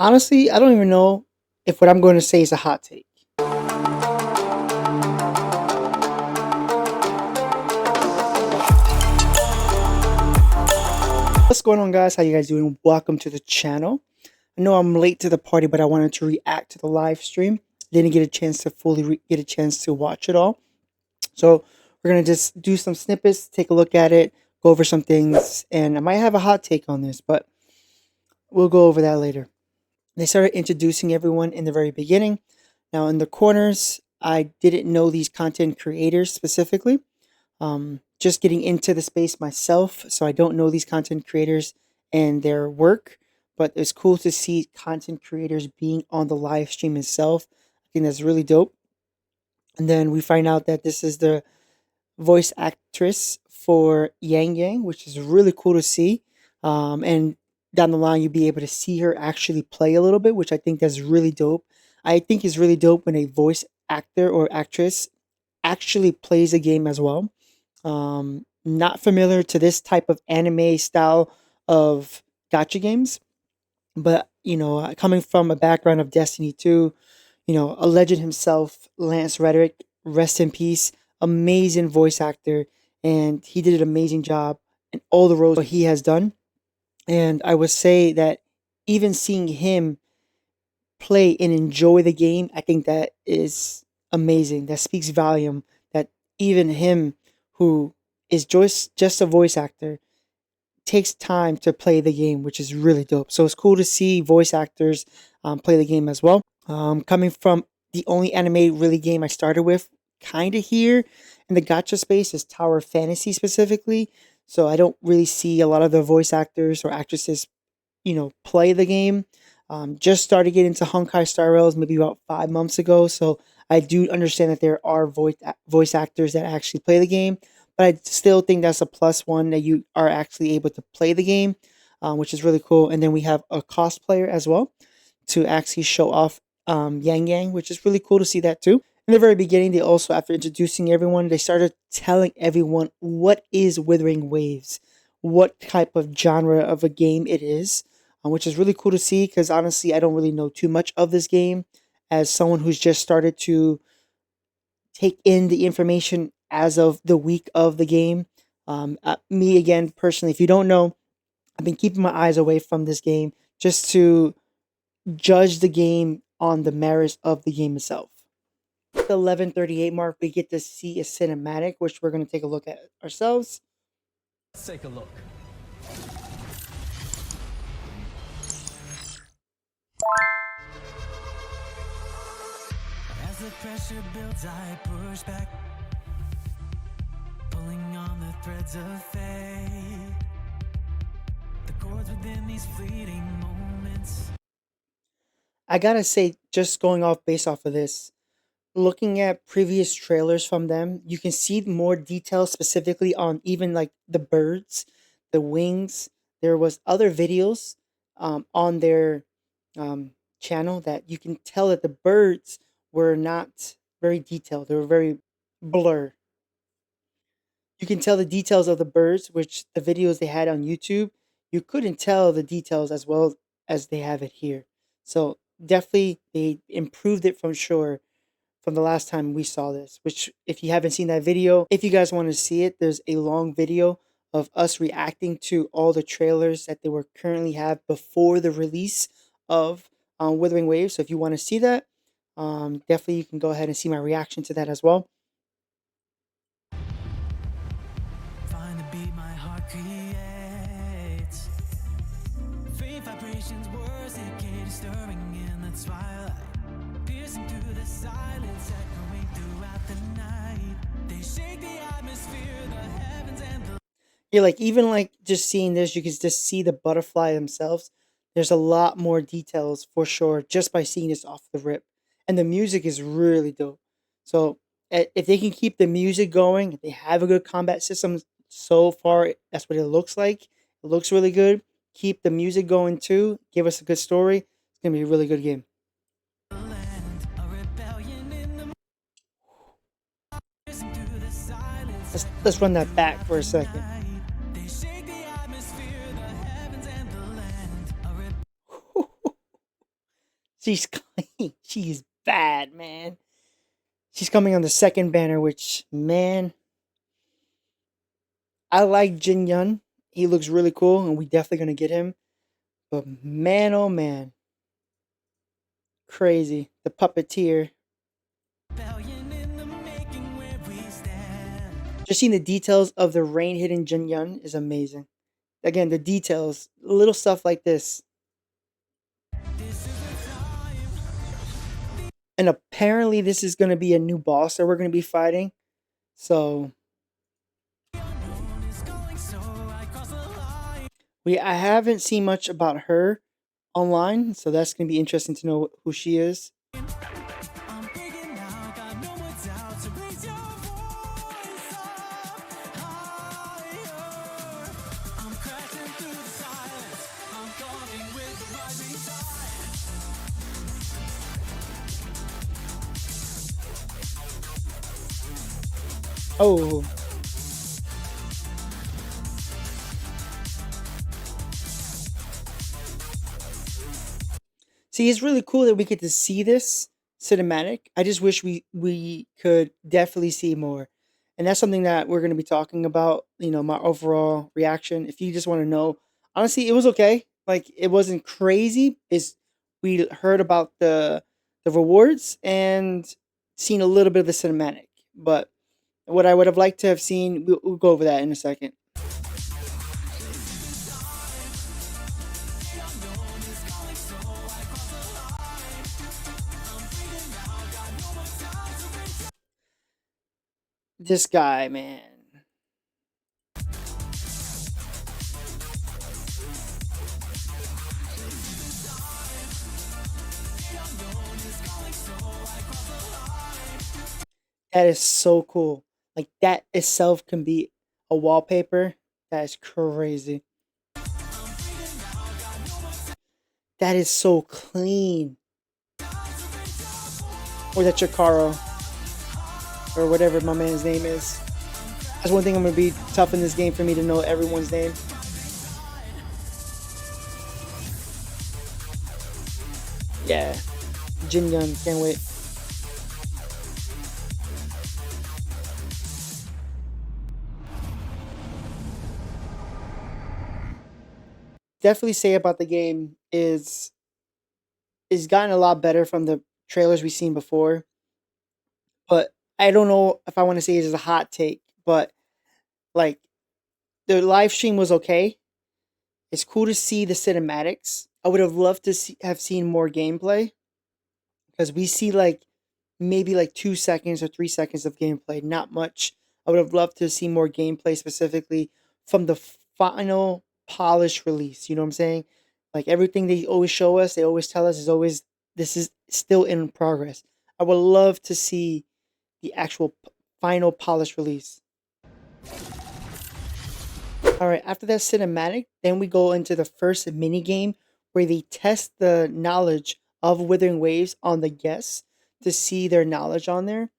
Honestly, I don't even know if what I'm going to say is a hot take. What's going on, guys? How you guys doing? Welcome to the channel. I know I'm late to the party, but I wanted to react to the live stream. Didn't get a chance to fully get a chance to watch it all. So we're gonna just do some snippets, take a look at it, go over some things, and I might have a hot take on this, but we'll go over that later. They started introducing everyone in the very beginning. Now in the corners, I didn't know these content creators specifically. Just getting into the space myself, so I don't know these content creators and their work, but it's cool to see content creators being on the live stream itself. I think that's really dope. And then we find out that this is the voice actress for Yang Yang, which is really cool to see. And down the line, you'll be able to see her actually play a little bit, which I think that's really dope. I think it's really dope when a voice actor or actress actually plays a game as well. Not familiar to this type of anime style of gacha games, but coming from a background of Destiny 2, a legend himself, Lance Reddick, rest in peace, amazing voice actor, and he did an amazing job in all the roles he has done. And I would say that even seeing him play and enjoy the game, I think that is amazing. That speaks volume. That even him, who is just a voice actor, takes time to play the game, which is really dope. So it's cool to see voice actors play the game as well. Coming from the only anime really game I started with, kind of here in the gacha space, is Tower Fantasy specifically. So I don't really see a lot of the voice actors or actresses, play the game. Just started getting into Honkai Star Rails maybe about 5 months ago, so I do understand that there are voice actors that actually play the game, but I still think that's a plus one that you are actually able to play the game, which is really cool. And then we have a cosplayer as well to actually show off Yang Yang, which is really cool to see that too. In the very beginning, they also, after introducing everyone, they started telling everyone what is Withering Waves, what type of genre of a game it is, which is really cool to see because honestly, I don't really know too much of this game as someone who's just started to take in the information as of the week of the game. Me, again, personally, if you don't know, I've been keeping my eyes away from this game just to judge the game on the merits of the game itself. At the 11:38 mark, we get to see a cinematic, which we're going to take a look at ourselves. Let's take a look. As the pressure builds, I push back, pulling on the threads of fate. The chords within these fleeting moments. I gotta say, just going off based off of this, looking at previous trailers from them, you can see more details specifically on even like the birds, the wings. There was other videos on their channel that you can tell that the birds were not very detailed. They were very blur. You can tell the details of the birds, which the videos they had on YouTube, you couldn't tell the details as well as they have it here. So definitely they improved it from sure from the last time we saw this, which if you haven't seen that video, if you guys want to see it, there's a long video of us reacting to all the trailers that they were currently have before the release of Wuthering Waves. So if you want to see that, definitely you can go ahead and see my reaction to that as well. Find the beat my heart creates. Faint vibrations, words decay, stirring in the twilight, piercing through the silence, echoing throughout the night. They shake the atmosphere, the heavens and the... Yeah, like even like just seeing this, you can just see the butterfly themselves. There's a lot more details for sure just by seeing this off the rip, and the music is really dope. So if they can keep the music going, if they have a good combat system so far, that's what it looks like. It looks really good. Keep the music going too. Give us a good story. It's gonna be a really good game. land, a rebellion in the... piercing through the silence, Let's run that back for a second. they shake the atmosphere, the heavens and the land, a She's she's bad, man. She's coming on the second banner, which, man, I like Jin Yun. He looks really cool, and we definitely gonna get him. But man, oh man, crazy. The puppeteer. Rebellion in the making where we stand. Just seeing the details of the rain hitting Jin Yun is amazing. Again, the details, little stuff like this. And apparently, this is gonna be a new boss that we're gonna be fighting. So I haven't seen much about her online, so that's gonna be interesting to know who she is. Oh. See, it's really cool that we get to see this cinematic. I just wish we could definitely see more. And that's something that we're going to be talking about, my overall reaction. If you just want to know, honestly, it was okay. Like it wasn't crazy. Is we heard about the rewards and seen a little bit of the cinematic. But what I would have liked to have seen, we'll go over that in a second. This guy, man. That is so cool. Like that itself can be a wallpaper. That is crazy. That is so clean. Or that Chikaro. Or whatever my man's name is. That's one thing I'm gonna be tough in this game for me to know everyone's name. Yeah. Jin Yun, can't wait. Definitely say about the game is gotten a lot better from the trailers we've seen before. But I don't know if I want to say it is a hot take, but like the live stream was okay. It's cool to see the cinematics. I would have loved to have seen more gameplay because we see like maybe like 2 seconds or 3 seconds of gameplay, not much. I would have loved to see more gameplay specifically from the final polished release. You know what I'm saying? Like everything they always show us, they always tell us is always this is still in progress. I would love to see the actual final polished release. All right, after that cinematic, then we go into the first mini game where they test the knowledge of Withering Waves on the guests to see their knowledge on there.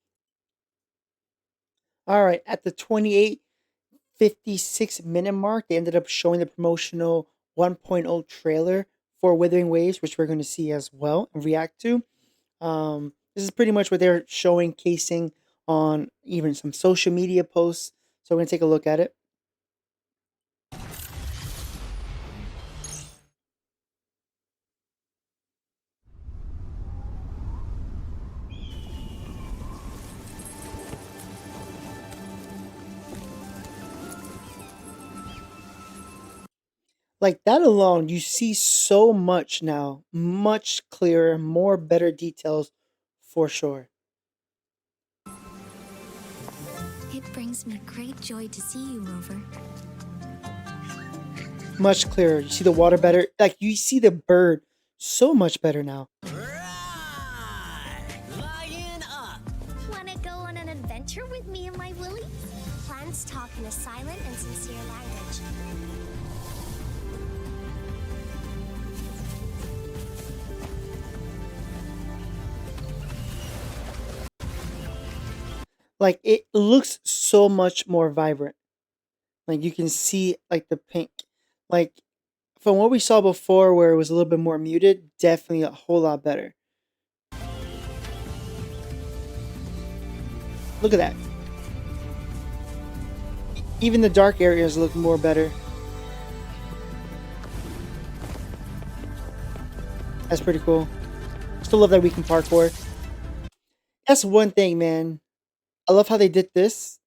All right, at the 28:56 minute mark, they ended up showing the promotional 1.0 trailer for Withering Waves, which we're going to see as well and react to. This is pretty much what they're showcasing on even some social media posts. So we're going to take a look at it. Like that alone, you see so much now, much clearer, more better details for sure. It brings me great joy to see you, Rover. Much clearer. You see the water better. Like you see the bird so much better now. Lion up! Wanna go on an adventure with me and my Willy? Plants talk in a silent and sincere language. Like it looks so much more vibrant. Like you can see like the pink. Like from what we saw before where it was a little bit more muted, definitely a whole lot better. Look at that. Even the dark areas look more better. That's pretty cool. Still love that we can parkour. That's one thing, man. I love how they did this.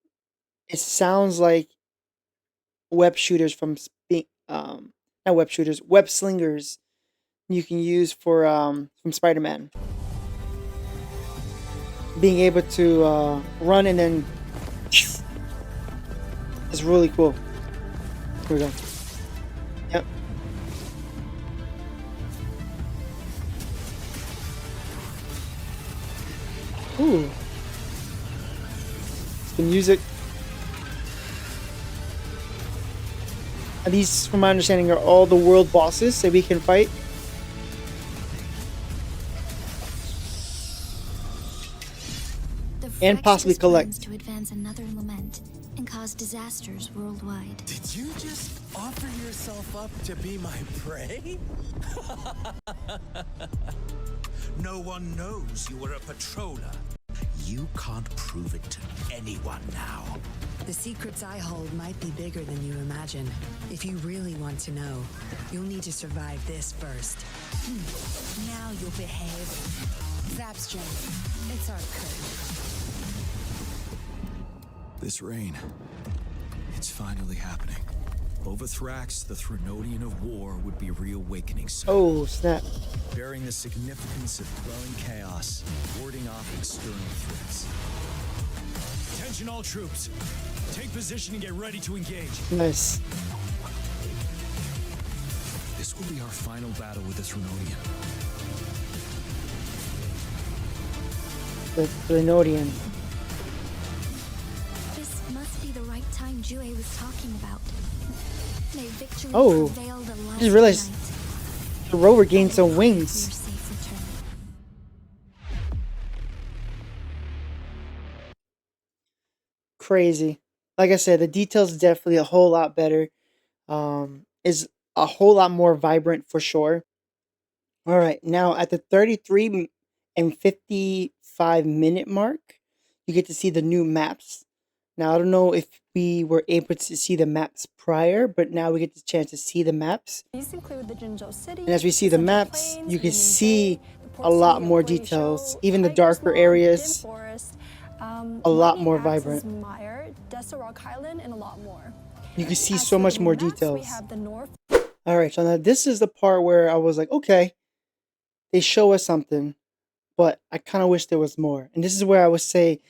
It sounds like web shooters not web shooters, web slingers you can use for from Spider-Man. Being able to run and then it's really cool. Here we go. Yep. Ooh. The music. And these, from my understanding, are all the world bosses that we can fight. And possibly collect. To advance another lament and cause disasters worldwide. Did you just offer yourself up to be my prey? No one knows you were a patroller. You can't prove it to anyone now. The secrets I hold might be bigger than you imagine. If you really want to know, you'll need to survive this first. Now you'll behave. Zapstring, it's our curtain. This rain, it's finally happening. Over Thrax, the Threnodian of war would be reawakening soon. Oh, snap. Bearing the significance of growing chaos, warding off external threats. Attention all troops. Take position and get ready to engage. Nice. This will be our final battle with the Threnodian. The Threnodian. This must be the right time Jue was talking about. May victory Oh, prevail the last I just realized night. the rover gained some Your wings. safe return. Crazy. Like I said, the details definitely a whole lot better. Is a whole lot more vibrant for sure. All right, now at the 33 and 55 minute mark, you get to see the new maps. Now I don't know if we were able to see the maps prior, but now we get the chance to see the maps. These include the Jinzhou City, And as we see the Central maps, Plains, you can Union see Bay, the a port lot city of more Guizhou, details. Even the Tiger darker Swamp, areas, Dim Forest, a lot Lightning more Axe's vibrant. Mire, Desert Rock Island, and a lot more. You can see As so for much the more maps, We details. have the North All right, so now this is the part where I was like, okay, they show us something, but I kind of wish there was more. And this is where I would say,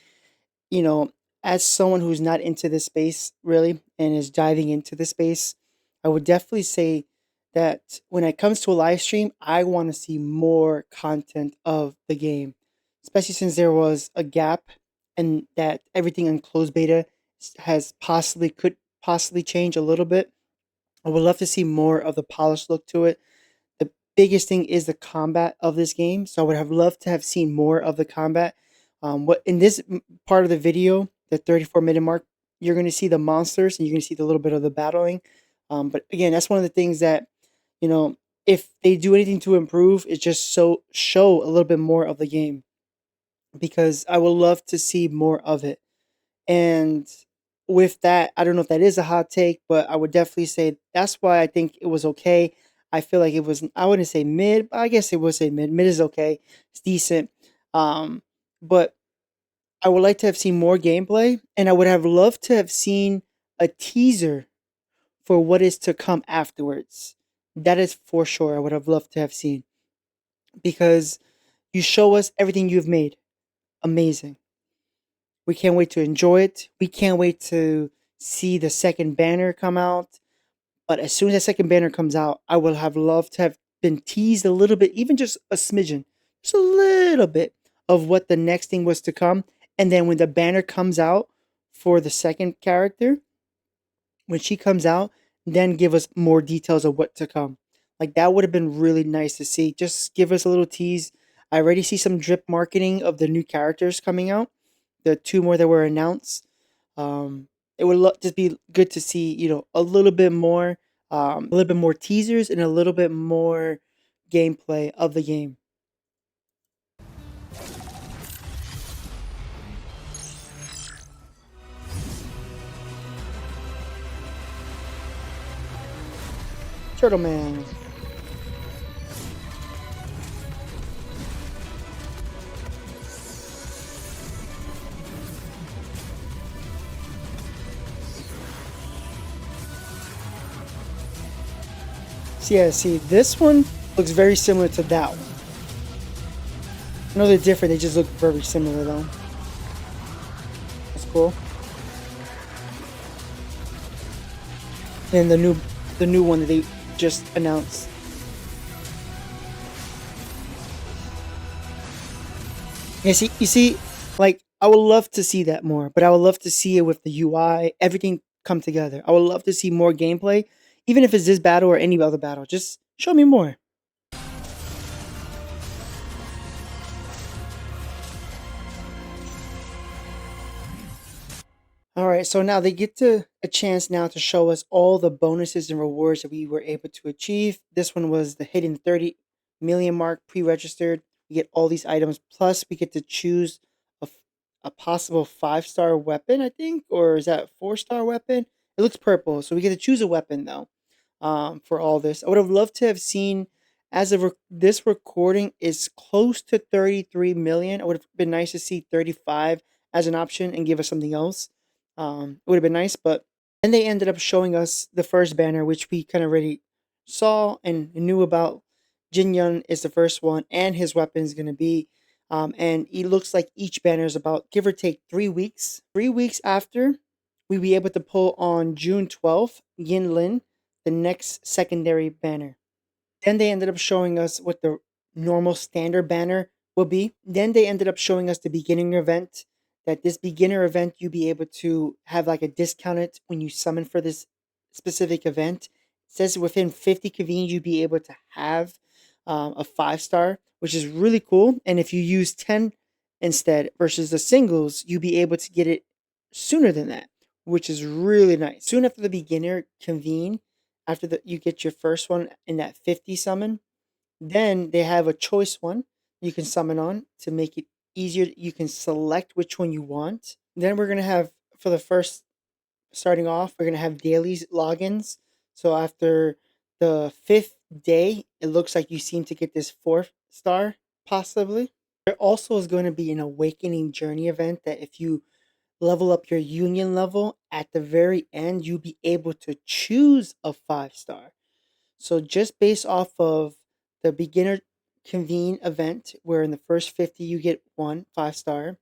you know, as someone who's not into this space really and is diving into the space, I would definitely say that when it comes to a live stream, I want to see more content of the game, especially since there was a gap and that everything on closed beta could possibly change a little bit. I would love to see more of the polished look to it. The biggest thing is the combat of this game, so I would have loved to have seen more of the combat. What in this part of the video, the 34-minute mark, you're going to see the monsters and you're going to see the little bit of the battling. But again, that's one of the things that, you know, if they do anything to improve, it's just show a little bit more of the game, because I would love to see more of it. And with that, I don't know if that is a hot take, but I would definitely say that's why I think it was okay. I feel like it was, I wouldn't say mid, but I guess it would say mid. Mid is okay. It's decent. But I would like to have seen more gameplay, and I would have loved to have seen a teaser for what is to come afterwards. That is for sure. I would have loved to have seen, because you show us everything you've made. Amazing. We can't wait to enjoy it. We can't wait to see the second banner come out. But as soon as the second banner comes out, I would have loved to have been teased a little bit, even just a smidgen, just a little bit of what the next thing was to come. And then when the banner comes out for the second character, when she comes out, then give us more details of what to come. Like, that would have been really nice to see. Just give us a little tease. I already see some drip marketing of the new characters coming out. The two more that were announced. It would just be good to see, you know, a little bit more teasers and a little bit more gameplay of the game. Turtle Man. So yeah, see, this one looks very similar to that one. I know they're different, they just look very similar though. That's cool. And the new one that they just announced. You see, like, I would love to see that more, but I would love to see it with the UI, everything come together. I would love to see more gameplay, even if it's this battle or any other battle. Just show me more. All right, so now they get to a chance now to show us all the bonuses and rewards that we were able to achieve. This one was the hitting 30 million mark pre-registered. We get all these items, plus we get to choose a possible 5-star weapon, I think, or is that 4-star weapon? It looks purple, so we get to choose a weapon though. For all this, I would have loved to have seen. As of this recording is close to 33 million. It would have been nice to see 35 as an option and give us something else. It would have been nice, but then they ended up showing us the first banner, which we kind of already saw and knew about. Jin Yun is the first one, and his weapon is going to be. And it looks like each banner is about, give or take, 3 weeks. 3 weeks after, we'll be able to pull on June 12th, Yin Lin, the next secondary banner. Then they ended up showing us what the normal standard banner will be. Then they ended up showing us the beginning event. That this beginner event, you'll be able to have like a discounted when you summon for this specific event. It says within 50 convenience, you'll be able to have a 5-star, which is really cool. And if you use 10 instead versus the singles, you'll be able to get it sooner than that, which is really nice. Soon after the beginner convene, after you get your first one in that 50 summon, then they have a choice one you can summon on to make it easier. You can select which one you want. Then we're going to have, for the first, starting off, we're going to have dailies logins. So after the 5th day, it looks like you seem to get this 4th star, possibly. There also is going to be an awakening journey event that if you level up your union level at the very end, you'll be able to choose a 5-star. So just based off of the beginner convene event, where in the first 50 you get 1 5-star,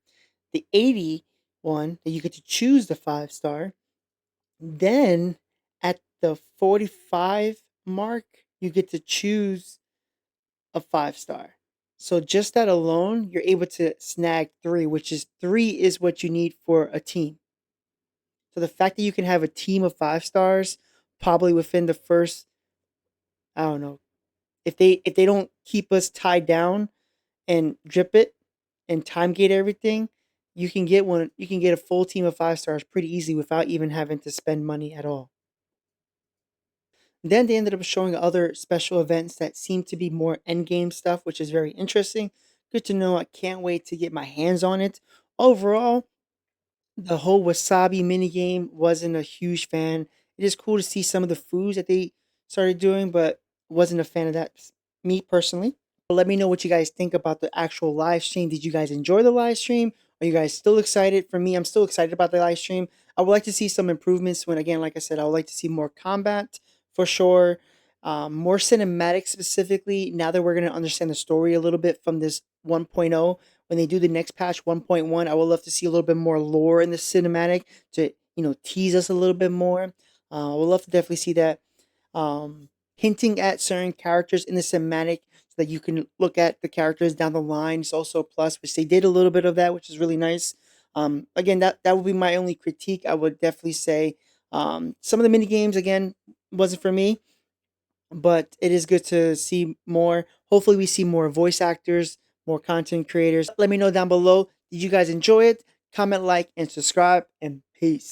the 80 one that you get to choose the 5-star, then at the 45 mark you get to choose a 5-star. So just that alone, you're able to snag 3, which is 3 is what you need for a team. So the fact that you can have a team of 5-stars probably within the first, I don't know, if they don't keep us tied down and drip it and time gate everything, you can get a full team of 5-stars pretty easy without even having to spend money at all. Then they ended up showing other special events that seem to be more endgame stuff, which is very interesting. Good to know. I can't wait to get my hands on it. Overall, the whole wasabi minigame wasn't a huge fan. It is cool to see some of the foods that they started doing, but wasn't a fan of that, me personally. But let me know what you guys think about the actual live stream. Did you guys enjoy the live stream? Are you guys still excited? For me, I'm still excited about the live stream. I would like to see some improvements when, again, like I said, I would like to see more combat for sure. More cinematic specifically, now that we're going to understand the story a little bit from this 1.0. When they do the next patch 1.1, I would love to see a little bit more lore in the cinematic to, tease us a little bit more. I would love to definitely see that. Hinting at certain characters in the cinematic so that you can look at the characters down the line. It's also a plus, which they did a little bit of that, which is really nice. Again, that would be my only critique. I would definitely say some of the mini games, again, wasn't for me, but it is good to see more. Hopefully we see more voice actors, more content creators. Let me know down below, did you guys enjoy it? Comment, like, and subscribe, and peace.